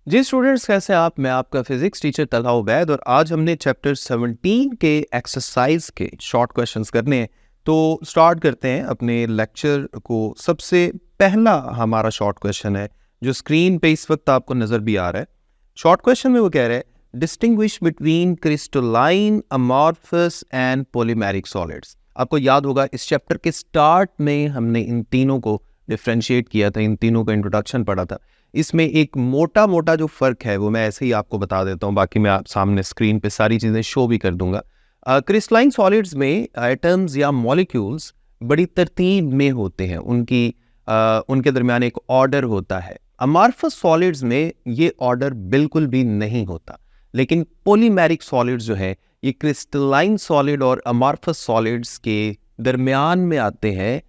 जी students, कैसे हैं आप? मैं आपका फिजिक्स टीचर तलहा उबैद और आज हमने चैप्टर 17 के एक्सरसाइज के शॉर्ट क्वेश्चंस करने हैं। तो स्टार्ट करते हैं अपने लेक्चर को। सबसे पहला हमारा शॉर्ट क्वेश्चन है जो स्क्रीन पे इस वक्त आपको नज़र भी आ रहा है। शॉर्ट क्वेश्चन में वो कह रहे हैं, distinguish between crystalline, amorphous and polymeric solids. आपको याद होगा इस चैप्टर के स्टार्ट में हमने इन तीनों को डिफ्रेंशिएट किया था, इन तीनों का इंट्रोडक्शन पढ़ा था। इसमें एक मोटा मोटा जो फ़र्क है वो मैं ऐसे ही आपको बता देता हूँ, बाकी मैं आप सामने स्क्रीन पे सारी चीज़ें शो भी कर दूंगा। क्रिस्टलाइन सॉलिड्स में एटम्स या मॉलिक्यूल्स बड़ी तरतीब में होते हैं, उनके दरमियान एक ऑर्डर होता है। अमॉर्फस सॉलिड्स में ये ऑर्डर बिल्कुल भी नहीं होता, लेकिन पॉलीमेरिक सॉलिड्स जो है ये क्रिस्टलाइन सॉलिड और अमॉर्फस सॉलिड्स के दरमियान में आते हैं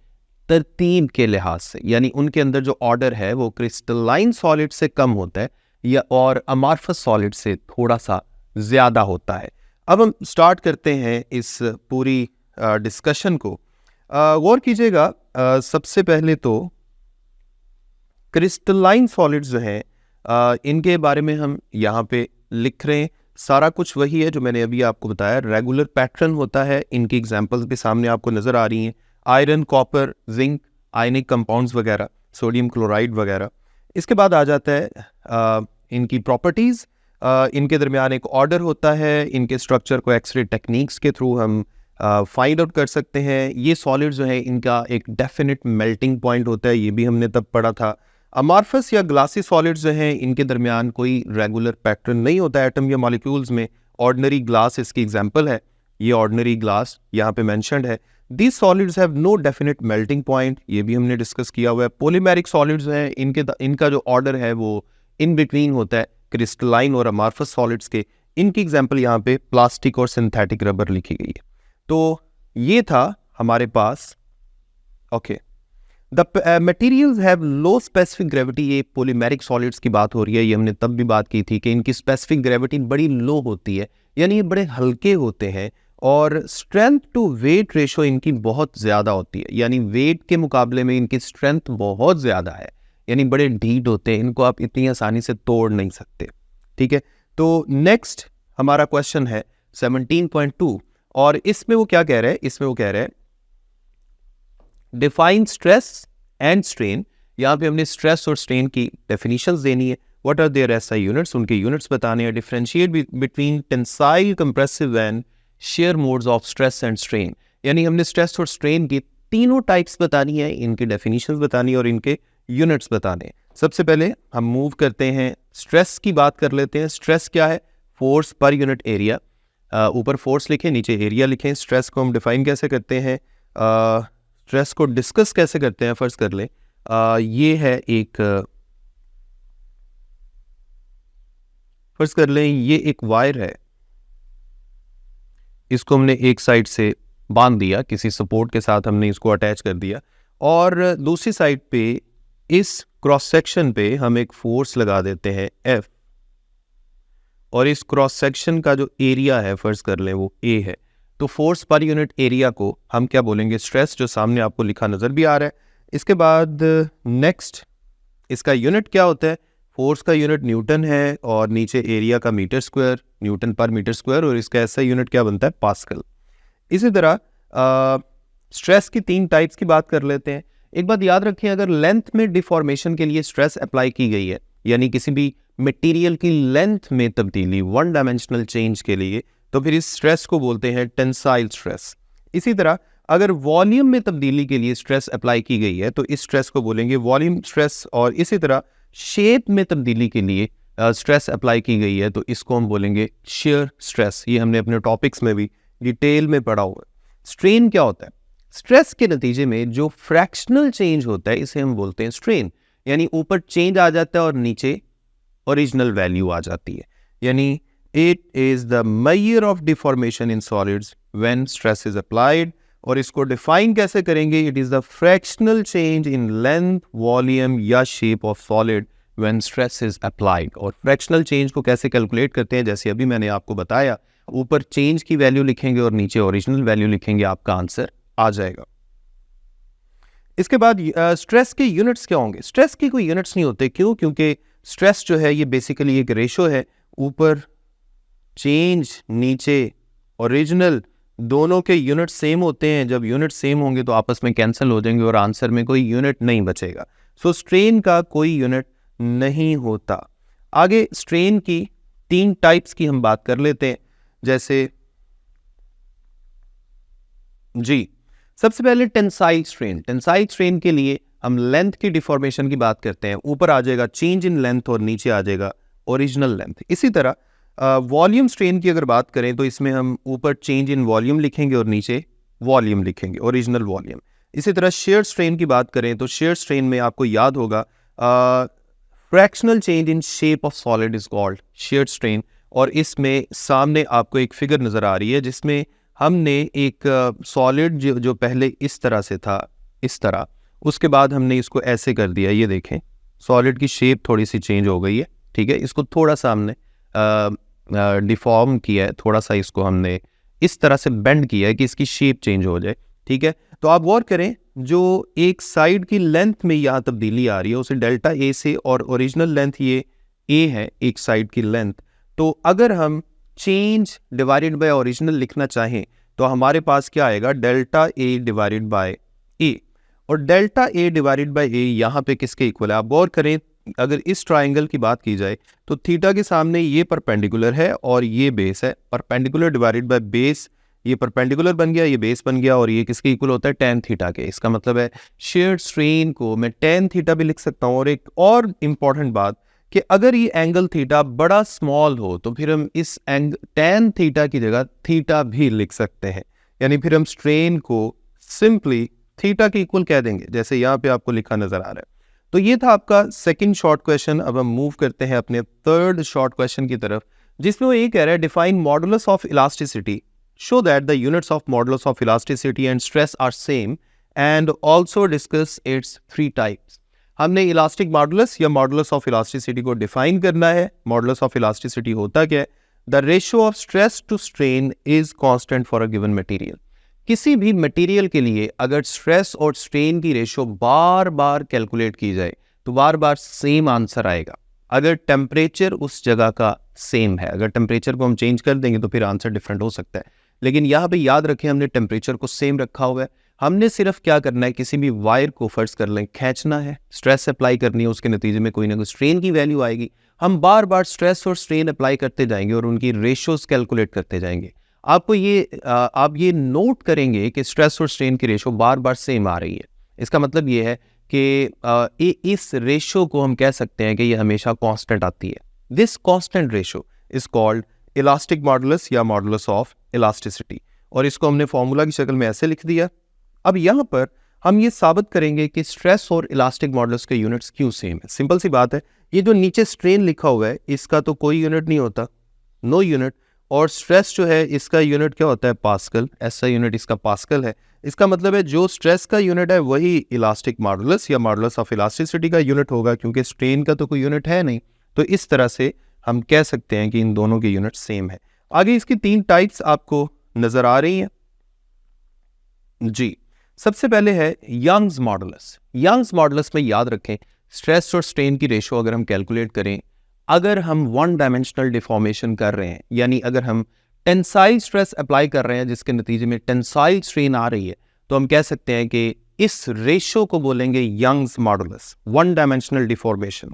तरतीब के लिहाज से, यानी उनके अंदर जो ऑर्डर है वो क्रिस्टलाइन सॉलिड से कम होता है या और अमॉर्फस सॉलिड से थोड़ा सा ज़्यादा होता है। अब हम स्टार्ट करते हैं इस पूरी डिस्कशन को। गौर कीजिएगा, सबसे पहले तो क्रिस्टलाइन सॉलिड्स जो हैं इनके बारे में हम यहाँ पे लिख रहे हैं। सारा कुछ वही है जो मैंने अभी आपको बताया, रेगुलर पैटर्न होता है। इनकी एग्जांपल्स भी सामने आपको नज़र आ रही हैं, iron, copper, zinc, ionic compounds वगैरह, सोडियम क्लोराइड वगैरह। इसके बाद आ जाता है इनकी प्रॉपर्टीज़। इनके दरमियान एक ऑर्डर होता है, इनके स्ट्रक्चर को एक्सरे टेक्निक्स के थ्रू हम फाइंड आउट कर सकते हैं। ये सॉलिड जो है इनका एक डेफिनेट मेल्टिंग पॉइंट होता है, ये भी हमने तब पढ़ा था। अमॉर्फस या ग्लासी सॉलिड्स जो हैं इनके दरमियान कोई रेगुलर पैटर्न नहीं होता एटम या मॉलिक्यूल्स में। ऑर्डिनरी ग्लास इसकी एग्जांपल है, ये ऑर्डिनरी ग्लास यहाँ पे मेंशन्ड है। These solids have no definite melting point, ये भी हमने डिस्कस किया हुआ है। पॉलीमेरिक सॉलिड्स हैं, इनका जो ऑर्डर है वो इन बिटवीन होता है क्रिस्टलाइन और अमॉर्फस सॉलिड्स के। इनकी एग्जाम्पल यहाँ पे प्लास्टिक और सिंथेटिक रबर लिखी गई है। तो ये था हमारे पास। Okay, the materials have low specific gravity. ये पॉलीमेरिक सॉलिड्स की बात हो रही है, ये हमने तब भी बात की थी कि इनकी स्पेसिफिक ग्रेविटी बड़ी लो होती है, यानी ये बड़े हल्के होते हैं। और स्ट्रेंथ टू वेट रेशो इनकी बहुत ज़्यादा होती है, यानी वेट के मुकाबले में इनकी स्ट्रेंथ बहुत ज़्यादा है, यानी बड़े ढीठ होते हैं, इनको आप इतनी आसानी से तोड़ नहीं सकते। ठीक है, तो नेक्स्ट हमारा क्वेश्चन है 17.2 और इसमें वो क्या कह रहे हैं? इसमें वो कह रहे हैं डिफाइन स्ट्रेस एंड स्ट्रेन। यहाँ पे हमने स्ट्रेस और स्ट्रेन की डेफिनेशंस देनी है। What are there SI units, उनके यूनिट्स बताने हैं। Differentiate between tensile, compressive and shear modes of stress and strain, यानी हमने स्ट्रेस और स्ट्रेन की तीनों टाइप्स बतानी है, इनके डेफिनेशंस बतानी है और इनके यूनिट्स बताने हैं। सबसे पहले हम मूव करते हैं, स्ट्रेस की बात कर लेते हैं। स्ट्रेस क्या है? Force per unit area. ऊपर फोर्स लिखें, नीचे एरिया लिखें। स्ट्रेस को हम डिफाइन कैसे करते हैं, स्ट्रेस को डिस्कस कैसे करते हैं? फर्स्ट कर लें, ये है एक, फर्स्ट कर लें ये एक वायर है, इसको हमने एक साइड से बांध दिया, किसी सपोर्ट के साथ हमने इसको अटैच कर दिया, और दूसरी साइड पे इस क्रॉस सेक्शन पे हम एक फोर्स लगा देते हैं F, और इस क्रॉस सेक्शन का जो एरिया है फर्स्ट कर लें वो A है। तो फोर्स पर यूनिट एरिया को हम क्या बोलेंगे? स्ट्रेस, जो सामने आपको लिखा नज़र भी आ रहा है। इसके बाद नेक्स्ट, इसका यूनिट क्या होता है? फोर्स का यूनिट न्यूटन है और नीचे एरिया का मीटर स्क्वायर, न्यूटन पर मीटर स्क्वायर, और इसका ऐसा यूनिट क्या बनता है? पास्कल। इसी तरह स्ट्रेस की तीन टाइप्स की बात कर लेते हैं। एक बात याद रखें, अगर लेंथ में डिफॉर्मेशन के लिए स्ट्रेस अप्लाई की गई है, यानी किसी भी मटेरियल की लेंथ में तब्दीली, वन डायमेंशनल चेंज के लिए, तो फिर इस स्ट्रेस को बोलते हैं टेंसाइल स्ट्रेस। इसी तरह अगर वॉल्यूम में तब्दीली के लिए स्ट्रेस अप्लाई की गई है तो इस स्ट्रेस को बोलेंगे वॉल्यूम स्ट्रेस। और इसी तरह शेप में तब्दीली के लिए स्ट्रेस अप्लाई की गई है तो इसको हम बोलेंगे शेयर स्ट्रेस। ये हमने अपने टॉपिक्स में भी डिटेल में पढ़ा हुआ है। स्ट्रेन क्या होता है? स्ट्रेस के नतीजे में जो फ्रैक्शनल चेंज होता है इसे हम बोलते हैं स्ट्रेन, यानी ऊपर चेंज आ जाता है और नीचे ओरिजिनल वैल्यू आ जाती है। यानी it is the measure of deformation in solids when stress is applied. और इसको डिफाइन कैसे करेंगे? It is the fractional change in length, volume या shape of solid when stress is applied. और फ्रैक्शनल चेंज को कैसे कैलकुलेट करते हैं? जैसे अभी मैंने आपको बताया, ऊपर चेंज की वैल्यू लिखेंगे और नीचे ओरिजिनल वैल्यू लिखेंगे, आपका आंसर आ जाएगा। इसके बाद स्ट्रेस के यूनिट्स क्या होंगे? स्ट्रेस के कोई यूनिट्स नहीं होते। क्यों? क्योंकि स्ट्रेस जो है ये बेसिकली एक रेशो है, ऊपर चेंज, नीचे ओरिजिनल, दोनों के यूनिट सेम होते हैं। जब यूनिट सेम होंगे तो आपस में कैंसिल हो जाएंगे और आंसर में कोई यूनिट नहीं बचेगा। सो स्ट्रेन का कोई यूनिट नहीं होता। आगे स्ट्रेन की 3 टाइप्स की हम बात कर लेते हैं। जैसे जी, सबसे पहले टेंसाइल स्ट्रेन। टेंसाइल स्ट्रेन के लिए हम लेंथ की डिफॉर्मेशन की बात करते हैं। ऊपर आ जाएगा चेंज इन लेंथ और नीचे आ जाएगा ओरिजिनल लेंथ। इसी तरह वॉल्यूम स्ट्रेन की अगर बात करें तो इसमें हम ऊपर चेंज इन वॉल्यूम लिखेंगे और नीचे वॉल्यूम लिखेंगे, ओरिजिनल वॉल्यूम। इसी तरह शेयर स्ट्रेन की बात करें तो शेयर स्ट्रेन में आपको याद होगा fractional change in shape of solid is called shear strain. और इसमें सामने आपको एक फिगर नजर आ रही है जिसमें हमने एक सॉलिड जो पहले इस तरह से था, इस तरह, उसके बाद हमने इसको ऐसे कर दिया। ये देखें, सॉलिड की शेप थोड़ी सी चेंज हो गई है, ठीक है। इसको थोड़ा सा हमने डिफॉर्म किया है, थोड़ा सा इसको हमने इस तरह से बेंड किया है कि इसकी शेप चेंज हो जाए, ठीक है। तो आप गौर करें, जो एक साइड की लेंथ में यहाँ तब्दीली आ रही है उसे डेल्टा ए से, और ओरिजिनल लेंथ ये ए है एक साइड की लेंथ। तो अगर हम चेंज डिवाइडेड बाय ओरिजिनल लिखना चाहें तो हमारे पास क्या आएगा, डेल्टा ए डिवाइडेड बाय ए। और डेल्टा ए डिवाइडेड बाय ए यहाँ पे किसके इक्वल है? आप गौर करें, अगर इस ट्राइंगल की बात की जाए तो थीटा के सामने ये परपेंडिकुलर है और ये बेस है। परपेंडिकुलर डिवाइडेड बाय बेस, ये परपेंडिकुलर बन गया, ये बेस बन गया, और ये किसके इक्वल होता है? टेन थीटा के। इसका मतलब है शेयर्ड स्ट्रेन को मैं टेन थीटा भी लिख सकता हूँ। और एक और इम्पॉर्टेंट बात कि अगर ये एंगल थीटा बड़ा स्मॉल हो तो फिर हम इस टेन थीटा की जगह थीटा भी लिख सकते हैं, यानी फिर हम स्ट्रेन को सिंपली थीटा के इक्वल कह देंगे, जैसे यहाँ पे आपको लिखा नजर आ रहा है। तो ये था आपका सेकंड शॉर्ट क्वेश्चन। अब हम मूव करते हैं अपने थर्ड शॉर्ट क्वेश्चन की तरफ, जिसमें वो ये कह रहा है define modulus of elasticity, show that the units of modulus of elasticity and stress are same and also discuss its 3 types. हमने इलास्टिक मॉडुलस या मॉडुलस ऑफ इलास्टिसिटी को डिफाइन करना है। मॉडुलस ऑफ इलास्टिसिटी होता क्या है? The ratio of stress to strain is constant for a given material. किसी भी मटेरियल के लिए अगर स्ट्रेस और स्ट्रेन की रेशियो बार बार कैलकुलेट की जाए तो बार बार सेम आंसर आएगा, अगर टेम्परेचर उस जगह का सेम है। अगर टेम्परेचर को हम चेंज कर देंगे तो फिर आंसर डिफरेंट हो सकता है। लेकिन यहाँ पे याद रखें, हमने टेम्परेचर को सेम रखा हुआ है। हमने सिर्फ क्या करना है, किसी भी वायर को फर्ज कर लें खींचना है, स्ट्रेस अप्लाई करनी है, उसके नतीजे में कोई ना कोई स्ट्रेन की वैल्यू आएगी। हम बार बार स्ट्रेस और स्ट्रेन अप्लाई करते जाएंगे और उनकी रेशियोज कैलकुलेट करते जाएंगे। आपको आप ये नोट करेंगे कि स्ट्रेस और स्ट्रेन की रेशो बार बार सेम आ रही है। इसका मतलब ये है कि इस रेशो को हम कह सकते हैं कि ये हमेशा कांस्टेंट आती है। This constant ratio is called elastic modulus या मॉडुलस ऑफ इलास्टिसिटी, और इसको हमने फॉर्मूला की शक्ल में ऐसे लिख दिया। अब यहाँ पर हम ये साबित करेंगे कि स्ट्रेस और इलास्टिक मॉडुलस के यूनिट्स क्यों सेम है। सिंपल सी बात है, ये जो नीचे स्ट्रेन लिखा हुआ है इसका तो कोई यूनिट नहीं होता, नो यूनिट। और स्ट्रेस जो है इसका यूनिट क्या होता है? पास्कल। ऐसा यूनिट इसका पास्कल है। इसका मतलब है जो स्ट्रेस का यूनिट है वही इलास्टिक मॉडुलस या मॉडुलस ऑफ इलास्टिसिटी का यूनिट होगा, क्योंकि स्ट्रेन का तो कोई यूनिट है नहीं। तो इस तरह से हम कह सकते हैं कि इन दोनों के यूनिट सेम है। आगे इसकी 3 टाइप्स आपको नजर आ रही हैं जी। सबसे पहले है यंग्स मॉडुलस। यंग्स मॉडुलस में याद रखें, स्ट्रेस और स्ट्रेन की रेशो अगर हम कैलकुलेट करें, अगर हम 1 डायमेंशनल डिफॉर्मेशन कर रहे हैं, यानी अगर हम टेंसाइल स्ट्रेस अप्लाई कर रहे हैं जिसके नतीजे में टेंसाइल स्ट्रेन आ रही है, तो हम कह सकते हैं कि इस रेशो को बोलेंगे यंग्स मॉडुलस, 1 डायमेंशनल डिफॉर्मेशन।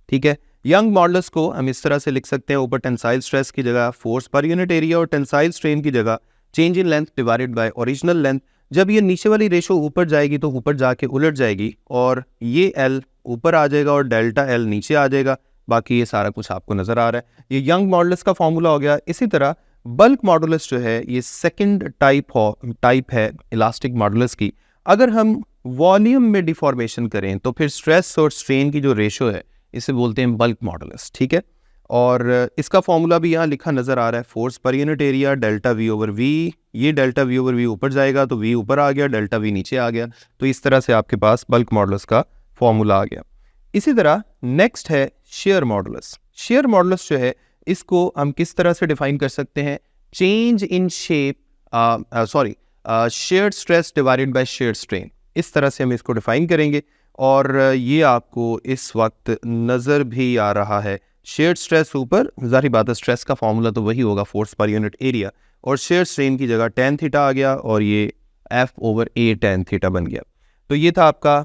ठीक है, यंग मॉडुलस को हम इस तरह से लिख सकते हैं, ऊपर टेंसाइल स्ट्रेस की जगह फोर्स पर यूनिट एरिया और टेंसाइल स्ट्रेन की जगह change in length divided by original length. जब ये नीचे वाली रेशो ऊपर जाएगी तो ऊपर जाके उलट जाएगी और ये एल ऊपर आ जाएगा और डेल्टा एल नीचे आ जाएगा। बाकी ये सारा कुछ आपको नजर आ रहा है। ये यंग मॉडुलस का फॉर्मूला हो गया। इसी तरह बल्क मॉडुलस जो है ये सेकंड टाइप है इलास्टिक मॉडुलस की। अगर हम वॉल्यूम में डिफॉर्मेशन करें तो फिर स्ट्रेस और स्ट्रेन की जो रेशो है इसे बोलते हैं बल्क मॉडुलस। ठीक है, और इसका फॉर्मूला भी यहाँ लिखा नजर आ रहा है, force per unit area delta V over V. ये डेल्टा वी ओवर वी ऊपर जाएगा तो वी ऊपर आ गया, डेल्टा वी नीचे आ गया। तो इस तरह से आपके पास बल्क मॉडुलस का फॉर्मूला आ गया। इसी तरह नेक्स्ट है शेयर मॉडुलस। शेयर मॉडुलस जो है इसको हम किस तरह से डिफाइन कर सकते हैं? Change in shape, shared stress divided by shared strain. इस तरह से हम इसको डिफाइन करेंगे। और ये आपको इस वक्त नज़र भी आ रहा है। शेयर्ड स्ट्रेस ऊपर, ज़ाहिर बात है स्ट्रेस का फॉर्मूला तो वही होगा, फोर्स पर यूनिट एरिया, और शेयर्ड स्ट्रेन की जगह tan थीटा आ गया और ये F/A tan थीटा बन गया। तो ये था आपका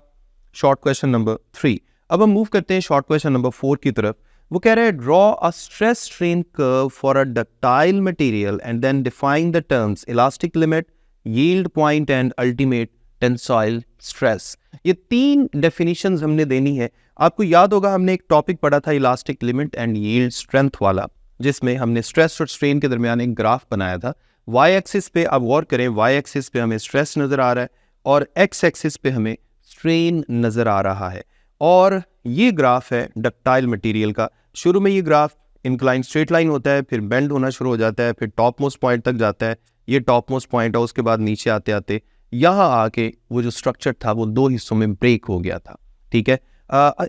शॉर्ट क्वेश्चन नंबर 3। अब हम मूव करते हैं शॉर्ट क्वेश्चन नंबर 4 की तरफ। वो कह रहे हैं draw a stress strain curve for a ductile material and then define the terms elastic limit, yield point and ultimate tensile stress. ये 3 डेफिनेशंस हमने देनी है। आपको याद होगा हमने एक टॉपिक पढ़ा था elastic limit and yield strength वाला, जिसमें हमने स्ट्रेस और स्ट्रेन के दरमियान एक ग्राफ बनाया था। वाई एक्सिस पे आप गौर करें, वाई एक्सिस पे हमें स्ट्रेस नज़र आ रहा है और एक्स एक्सिस पे हमें स्ट्रेन नज़र आ रहा है। और ये ग्राफ है डक्टाइल मटेरियल का। शुरू में ये ग्राफ इंक्लाइन स्ट्रेट लाइन होता है, फिर बेंड होना शुरू हो जाता है, फिर टॉप मोस्ट पॉइंट तक जाता है। ये टॉप मोस्ट पॉइंट है, उसके बाद नीचे आते आते यहाँ आके वो जो स्ट्रक्चर था वो 2 हिस्सों में ब्रेक हो गया था। ठीक है,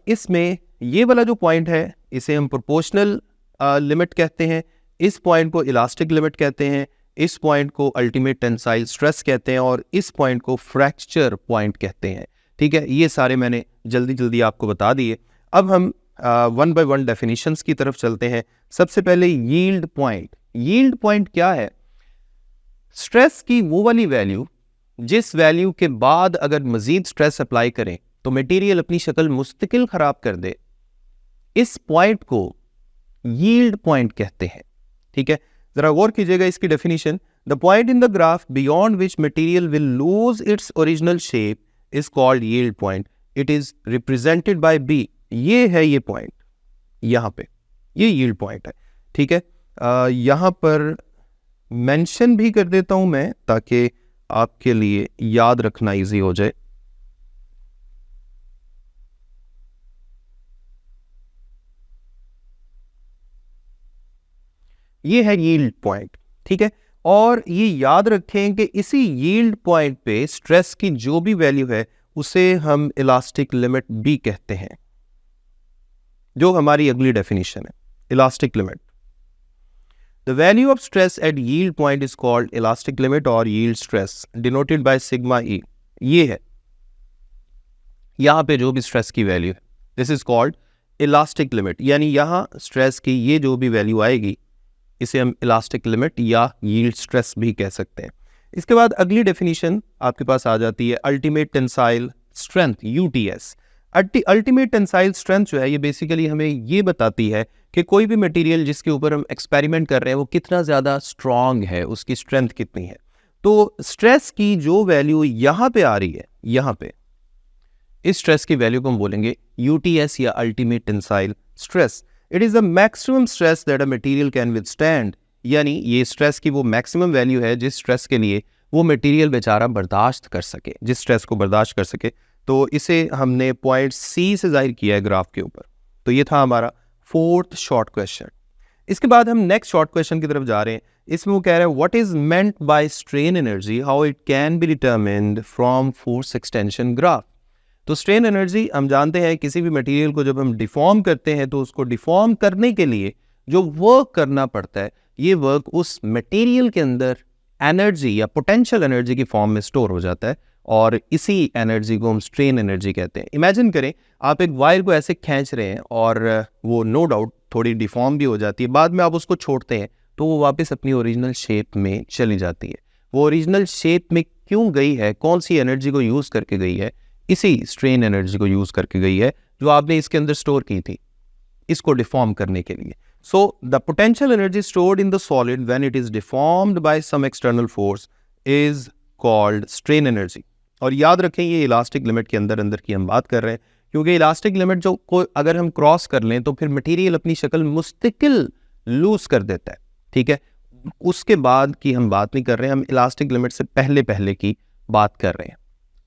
इसमें ये वाला जो पॉइंट है इसे हम प्रोपोर्शनल लिमिट कहते हैं, इस पॉइंट को इलास्टिक लिमिट कहते हैं, इस पॉइंट को अल्टीमेट टेंसाइल स्ट्रेस कहते हैं और इस पॉइंट को फ्रैक्चर पॉइंट कहते हैं। ठीक है, ये सारे मैंने जल्दी जल्दी आपको बता दिए। अब हम 1 बाय 1 डेफिनेशंस की तरफ चलते हैं। सबसे पहले यील्ड पॉइंट। यील्ड पॉइंट क्या है? स्ट्रेस की वो वाली वैल्यू जिस वैल्यू के बाद अगर मजीद स्ट्रेस अप्लाई करें तो मटेरियल अपनी शक्ल मुस्तकिल खराब कर दे, इस पॉइंट को यील्ड पॉइंट कहते हैं। ठीक है, जरा गौर कीजिएगा इसकी definition. The point in the graph beyond which material will lose its original shape is called yield point. It is represented by B. ये है ये पॉइंट, यहाँ पे ये यील्ड पॉइंट है। ठीक है, यहाँ पर मेंशन भी कर देता हूं मैं ताकि आपके लिए याद रखना इजी हो जाए। ये है यील्ड पॉइंट। ठीक है, और ये याद रखें कि इसी यील्ड पॉइंट पे स्ट्रेस की जो भी वैल्यू है उसे हम इलास्टिक लिमिट भी कहते हैं, जो हमारी अगली डेफिनेशन है elastic limit. The value of stress at yield point is called elastic limit or yield stress, denoted by sigma E. ये है यहाँ पे जो भी स्ट्रेस की वैल्यू है, this is called elastic limit. यानी यहाँ स्ट्रेस की ये जो भी वैल्यू आएगी इसे हम इलास्टिक लिमिट या यील्ड स्ट्रेस भी कह सकते हैं। इसके बाद अगली डेफिनेशन आपके पास आ जाती है ultimate tensile strength, UTS। Ultimate tensile strength जो है ये बेसिकली हमें ये बताती है कि कोई भी मटेरियल जिसके ऊपर हम एक्सपेरिमेंट कर रहे हैं वो कितना ज़्यादा स्ट्रॉन्ग है, उसकी स्ट्रेंथ कितनी है। तो स्ट्रेस की जो वैल्यू यहाँ पे आ रही है, यहाँ पे इस स्ट्रेस की वैल्यू को हम बोलेंगे UTS या ultimate tensile stress. It is the maximum stress that a material can withstand. यानी ये स्ट्रेस की वो मैक्सिमम वैल्यू है जिस स्ट्रेस के लिए वो मटेरियल बेचारा बर्दाश्त कर सके, जिस स्ट्रेस को बर्दाश्त कर सके। तो इसे हमने पॉइंट C से जाहिर किया है ग्राफ के ऊपर। तो ये था हमारा 4th शॉर्ट क्वेश्चन। इसके बाद हम नेक्स्ट शॉर्ट क्वेश्चन की तरफ जा रहे हैं। इसमें वो कह रहे हैं what is meant by strain energy, how it can be determined from force extension graph. तो स्ट्रेन एनर्जी हम जानते हैं किसी भी मटेरियल को जब हम डिफॉर्म करते हैं तो उसको डिफॉर्म करने के लिए जो वर्क करना पड़ता है, ये वर्क उस मटेरियल के अंदर एनर्जी या पोटेंशियल एनर्जी की फॉर्म में स्टोर हो जाता है और इसी एनर्जी को हम स्ट्रेन एनर्जी कहते हैं। इमेजिन करें आप एक वायर को ऐसे खींच रहे हैं और वो नो डाउट थोड़ी डिफॉर्म भी हो जाती है, बाद में आप उसको छोड़ते हैं तो वो वापस अपनी ओरिजिनल शेप में चली जाती है। वो ओरिजिनल शेप में क्यों गई है, कौन सी एनर्जी को यूज़ करके गई है? इसी स्ट्रेन एनर्जी को यूज़ करके गई है जो आपने इसके अंदर स्टोर की थी इसको डिफॉर्म करने के लिए। So the potential energy stored in the solid when it is deformed by some external force is called strain energy। और याद रखें ये इलास्टिक लिमिट के अंदर अंदर की हम बात कर रहे हैं, क्योंकि इलास्टिक लिमिट जो को अगर हम क्रॉस कर लें तो फिर मटेरियल अपनी शक्ल मुस्तकिल लूज कर देता है। ठीक है, उसके बाद की हम बात नहीं कर रहे हैं, हम इलास्टिक लिमिट से पहले पहले की बात कर रहे हैं।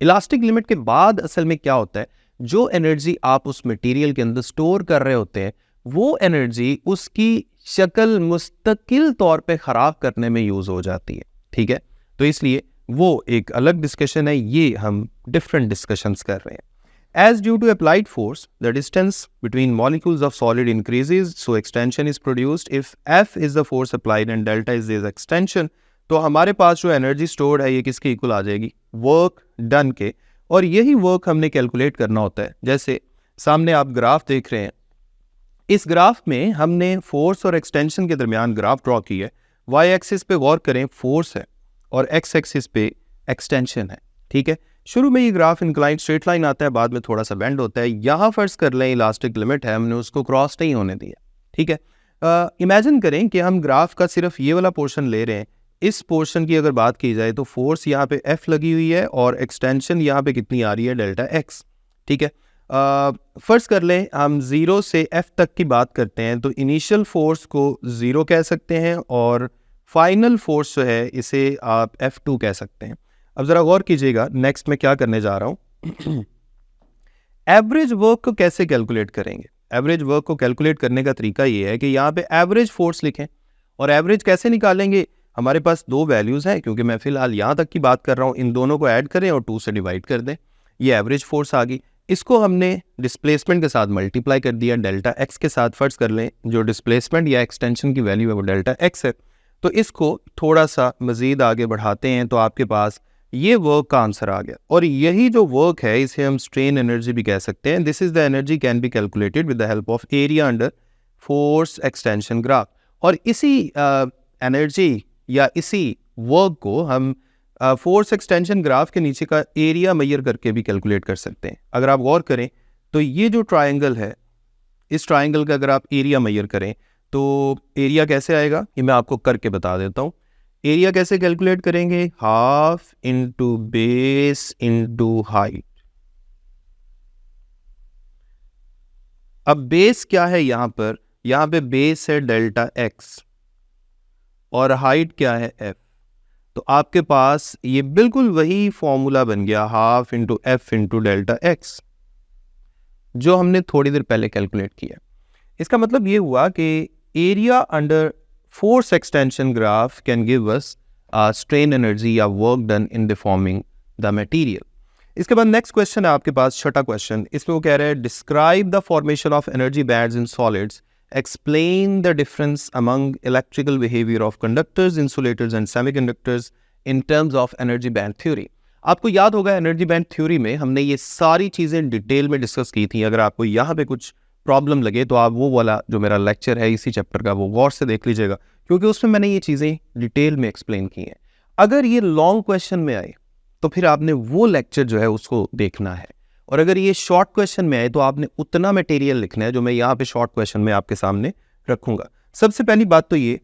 इलास्टिक लिमिट के बाद असल में क्या होता है, जो एनर्जी आप उस मटेरियल के अंदर स्टोर कर रहे होते हैं वो एनर्जी उसकी शक्ल मुस्तकिल तौर पे ख़राब करने में यूज़ हो जाती है। ठीक है, तो इसलिए वो एक अलग डिस्कशन है, ये हम डिफरेंट डिस्कशंस कर रहे हैं। As due to applied force the distance between molecules of solid increases, so extension is produced. If F is the force applied and delta is this extension, तो हमारे पास जो एनर्जी स्टोर्ड है ये किसके equal आ जाएगी? वर्क डन के। और यही वर्क हमने कैलकुलेट करना होता है। जैसे सामने आप ग्राफ देख रहे हैं, इस ग्राफ में हमने फोर्स और एक्सटेंशन के दरमियान ग्राफ ड्रॉ की है। वाई एक्सिस पे गौर करें, फोर्स है और एक्स एक्सिस पे एक्सटेंशन है। ठीक है, शुरू में ये ग्राफ इंक्लाइन स्ट्रेट लाइन आता है, बाद में थोड़ा सा बेंड होता है। यहाँ फर्ज कर लें इलास्टिक लिमिट है, हमने उसको क्रॉस नहीं होने दिया। ठीक है, इमेजिन करें कि हम ग्राफ का सिर्फ ये वाला पोर्शन ले रहे हैं। इस पोर्शन की अगर बात की जाए तो फोर्स यहाँ पे एफ लगी हुई है और एक्सटेंशन यहाँ पे कितनी आ रही है, डेल्टा एक्स। ठीक है, फर्ज कर लें हम 0 से f तक की बात करते हैं, तो इनिशियल फोर्स को 0 कह सकते हैं और फाइनल फोर्स जो है इसे आप F2 कह सकते हैं। अब ज़रा गौर कीजिएगा, नेक्स्ट मैं क्या करने जा रहा हूँ। एवरेज वर्क को कैसे कैलकुलेट करेंगे? एवरेज वर्क को कैलकुलेट करने का तरीका ये है कि यहाँ पे एवरेज फोर्स लिखें। और एवरेज कैसे निकालेंगे? हमारे पास दो वैल्यूज़ हैं, क्योंकि मैं फ़िलहाल यहाँ तक की बात कर रहा हूँ, इन दोनों को ऐड करें और 2 से डिवाइड कर दें, ये एवरेज फोर्स आ गई। इसको हमने डिस्प्लेसमेंट के साथ मल्टीप्लाई कर दिया, डेल्टा एक्स के साथ। फर्ज कर लें जो डिस्प्लेसमेंट या एक्सटेंशन की वैल्यू है वो डेल्टा एक्स है, तो इसको थोड़ा सा मज़ीद आगे बढ़ाते हैं तो आपके पास ये वर्क का आंसर आ गया। और यही जो वर्क है इसे हम स्ट्रेन एनर्जी भी कह सकते हैं। This is the energy can be calculated with the help of area under force extension graph. और इसी एनर्जी या इसी वर्क को हम फोर्स एक्सटेंशन ग्राफ के नीचे का एरिया मेजर करके भी कैलकुलेट कर सकते हैं। अगर आप गौर करें तो ये जो ट्रायंगल है, इस ट्रायंगल का अगर आप एरिया मेजर करें तो एरिया कैसे आएगा, ये मैं आपको करके बता देता हूँ। एरिया कैसे कैलकुलेट करेंगे? Half into base into height. अब बेस क्या है यहाँ पे बेस है डेल्टा एक्स और हाइट क्या है एफ। तो आपके पास ये बिल्कुल वही फॉर्मूला बन गया, half into F into delta x, जो हमने थोड़ी देर पहले कैलकुलेट किया। इसका मतलब ये हुआ कि area under force extension graph can give us strain energy या work done in deforming the material. इसके बाद नेक्स्ट क्वेश्चन है आपके पास, छठा क्वेश्चन। इसमें वो कह रहे हैं describe the formation of energy bands in solids, explain the difference among electrical behavior of conductors, insulators and semiconductors in terms of energy band theory। आपको याद होगा एनर्जी बैंड थ्योरी में हमने ये सारी चीज़ें डिटेल में डिस्कस की थी। अगर आपको यहाँ पे कुछ प्रॉब्लम लगे तो आप वो वाला जो मेरा लेक्चर है इसी चैप्टर का वो गौर से देख लीजिएगा, क्योंकि उसमें मैंने ये चीज़ें डिटेल में एक्सप्लेन की हैं। अगर ये लॉन्ग क्वेश्चन में आए तो फिर आपने वो लेक्चर जो है उसको देखना है, और अगर ये शॉर्ट क्वेश्चन में आए तो आपने उतना मटेरियल लिखना है जो मैं यहाँ पे शॉर्ट क्वेश्चन में आपके सामने रखूंगा। सबसे पहली बात तो ये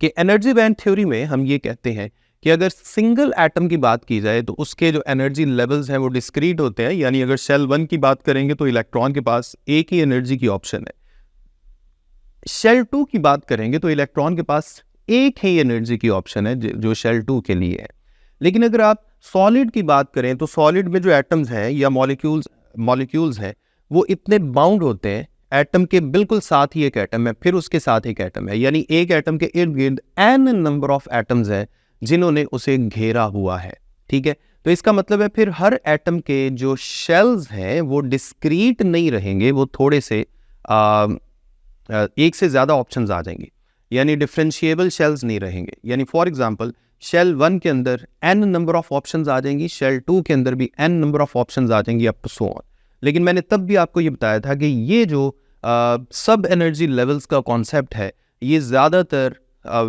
कि एनर्जी बैंड थ्योरी में हम ये कहते हैं कि अगर सिंगल एटम की बात की जाए तो उसके जो एनर्जी लेवल्स हैं वो डिस्क्रीट होते हैं। यानी अगर शेल 1 की बात करेंगे तो इलेक्ट्रॉन के पास एक ही एनर्जी की ऑप्शन है, शेल 2 की बात करेंगे तो इलेक्ट्रॉन के पास एक ही एनर्जी की ऑप्शन है जो शेल 2 के लिए है। लेकिन अगर आप सॉलिड की बात करें तो सॉलिड में जो एटम्स हैं या मॉलिक्यूल्स हैं वो इतने बाउंड होते हैं, एटम के बिल्कुल साथ ही एक एटम है, फिर उसके साथ एक एटम है, यानी एक एटम के इर्द गिर्द एन नंबर ऑफ एटम्स हैं जिन्होंने उसे घेरा हुआ है। ठीक है, तो इसका मतलब है फिर हर एटम के जो शेल्स हैं वो डिस्क्रीट नहीं रहेंगे, वो थोड़े से एक से ज़्यादा ऑप्शंस आ जाएंगे, यानी डिफरेंशिएबल शेल्स नहीं रहेंगे। यानी फॉर एग्जांपल शेल 1 के अंदर n नंबर ऑफ ऑप्शंस आ जाएंगी, शेल 2 के अंदर भी n नंबर ऑफ ऑप्शंस आ जाएंगी, अप टू सो ऑन। लेकिन मैंने तब भी आपको ये बताया था कि ये जो सब एनर्जी लेवल्स का कॉन्सेप्ट है ये ज़्यादातर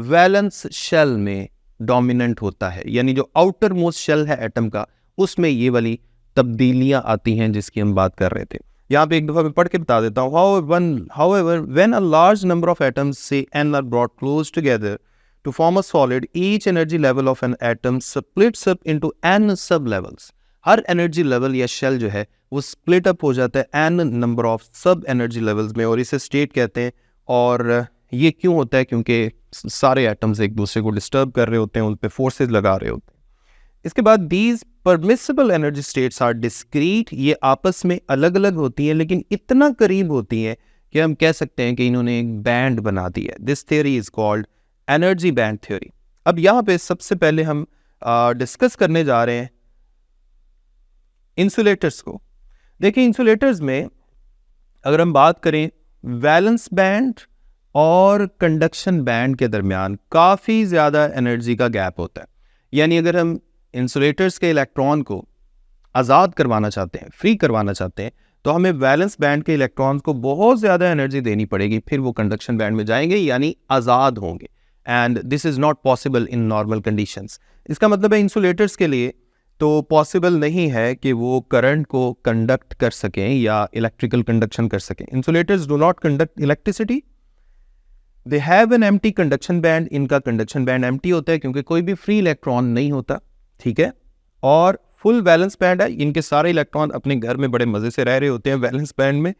वैलेंस शेल में डोमिनेंट होता है, यानी जो आउटर मोस्ट शेल है एटम का उसमें ये वाली तब्दीलियाँ आती हैं जिसकी हम बात कर रहे थे। यहाँ पे एक दफ़ा मैं पढ़ के बता देता हूँ। However, when a large number of atoms, say n, are brought close together to form a solid, each energy level of an atom splits up into n sub-levels। Her energy level या shell जो है वो split up हो जाता है n number of सब energy levels में, और इसे स्टेट कहते हैं। और ये क्यों होता है? क्योंकि सारे एटम्स एक दूसरे को डिस्टर्ब कर रहे होते हैं, उन पे फोर्सेज लगा रहे होते हैं। इसके बाद these permissible energy states are discrete, ये आपस में अलग अलग होती हैं लेकिन इतना करीब होती हैं कि हम कह सकते हैं कि इन्होंने एक बैंड बना दिया है। This theory is called energy band theory. अब यहाँ पे सबसे पहले हम डिस्कस करने जा रहे हैं इंसुलेटर्स को। देखिए इंसुलेटर्स में अगर हम बात करें वैलेंस बैंड और कंडक्शन बैंड के दरमियान काफ़ी ज़्यादा एनर्जी का गैप होता है। यानी अगर हम इंसुलेटर्स के इलेक्ट्रॉन को आज़ाद करवाना चाहते हैं, फ्री करवाना चाहते हैं, तो हमें वैलेंस बैंड के इलेक्ट्रॉन्स को बहुत ज़्यादा एनर्जी देनी पड़ेगी, फिर वो कंडक्शन बैंड में जाएंगे यानी आज़ाद होंगे। And this is not possible in normal conditions. इसका मतलब है इंसुलेटर्स के लिए तो पॉसिबल नहीं है कि वो करंट को कंडक्ट कर सकें या इलेक्ट्रिकल कंडक्शन कर सकें। Insulators do not conduct electricity, they have an empty conduction band. इनका कंडक्शन बैंड एम्प्टी होता है क्योंकि कोई भी फ्री इलेक्ट्रॉन नहीं होता, ठीक है। और फुल वैलेंस बैंड है, इनके सारे इलेक्ट्रॉन अपने घर में बड़े मज़े से रह रहे होते हैं वैलेंस बैंड में,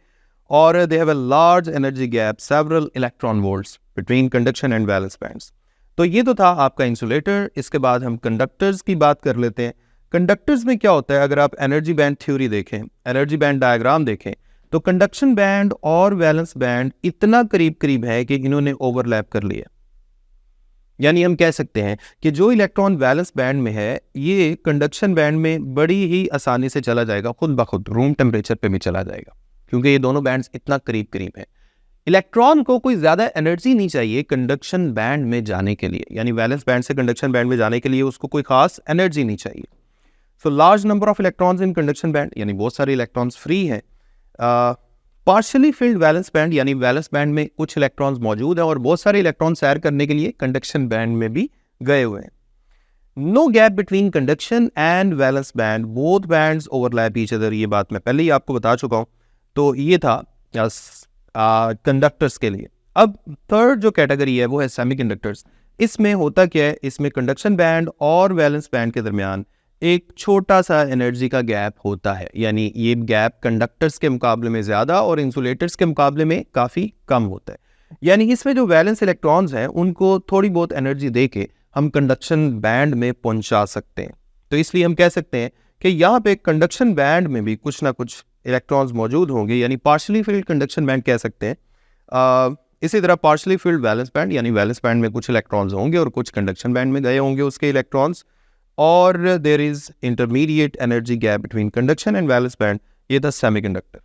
और they have a large energy gap several electron volts between conduction and valence bands. तो ये तो था आपका इंसुलेटर। इसके बाद हम कंडक्टर्स की बात कर लेते हैं। कंडक्टर्स में क्या होता है, अगर आप एनर्जी बैंड थ्योरी देखें, एनर्जी बैंड डायग्राम देखें, तो कंडक्शन बैंड और वैलेंस बैंड इतना करीब करीब है कि इन्होंने ओवरलैप कर लिया। यानी हम कह सकते हैं कि जो इलेक्ट्रॉन वैलेंस बैंड में है ये कंडक्शन बैंड में बड़ी ही आसानी से चला जाएगा, खुद ब खुद रूम टेम्परेचर पे भी चला जाएगा, क्योंकि ये दोनों बैंड्स इतना करीब करीब हैं। इलेक्ट्रॉन को कोई ज़्यादा एनर्जी नहीं चाहिए कंडक्शन बैंड में जाने के लिए, यानी वैलेंस बैंड से कंडक्शन बैंड में जाने के लिए उसको कोई खास एनर्जी नहीं चाहिए। So large number of electrons in conduction band, यानी बहुत सारे इलेक्ट्रॉन्स फ्री हैं। पार्शियली फिल्ड वैलेंस बैंड, यानी वैलेंस बैंड में कुछ इलेक्ट्रॉन्स मौजूद हैं और बहुत सारे इलेक्ट्रॉन सैर करने के लिए कंडक्शन बैंड में भी गए हुए हैं। No gap between conduction and valence band, both bands overlap each other. ये बात मैं पहले ही आपको बता चुका हूँ। तो ये था कंडक्टर्स के लिए। अब थर्ड जो कैटेगरी है वो है सेमीकंडक्टर्स। इसमें होता क्या है, इसमें कंडक्शन बैंड और वैलेंस बैंड के दरमियान एक छोटा सा एनर्जी का गैप होता है, यानी ये गैप कंडक्टर्स के मुकाबले में ज़्यादा और इंसुलेटर्स के मुकाबले में काफ़ी कम होता है। यानी इसमें जो वैलेंस इलेक्ट्रॉन्स हैं उनको थोड़ी बहुत एनर्जी दे के हम कंडक्शन बैंड में पहुंचा सकते हैं। तो इसलिए हम कह सकते हैं कि यहाँ पे कंडक्शन बैंड में भी कुछ ना कुछ इलेक्ट्रॉन्स मौजूद होंगे, यानी पार्शली फिल्ड कंडक्शन बैंड कह सकते हैं। इसी तरह पार्शली फिल्ड वैलेंस बैंड, यानी वैलेंस बैंड में कुछ इलेक्ट्रॉन्स होंगे और कुछ कंडक्शन बैंड में गए होंगे उसके इलेक्ट्रॉन्स, और there is intermediate energy gap between conduction and valence band. ये था सेमीकंडक्टर।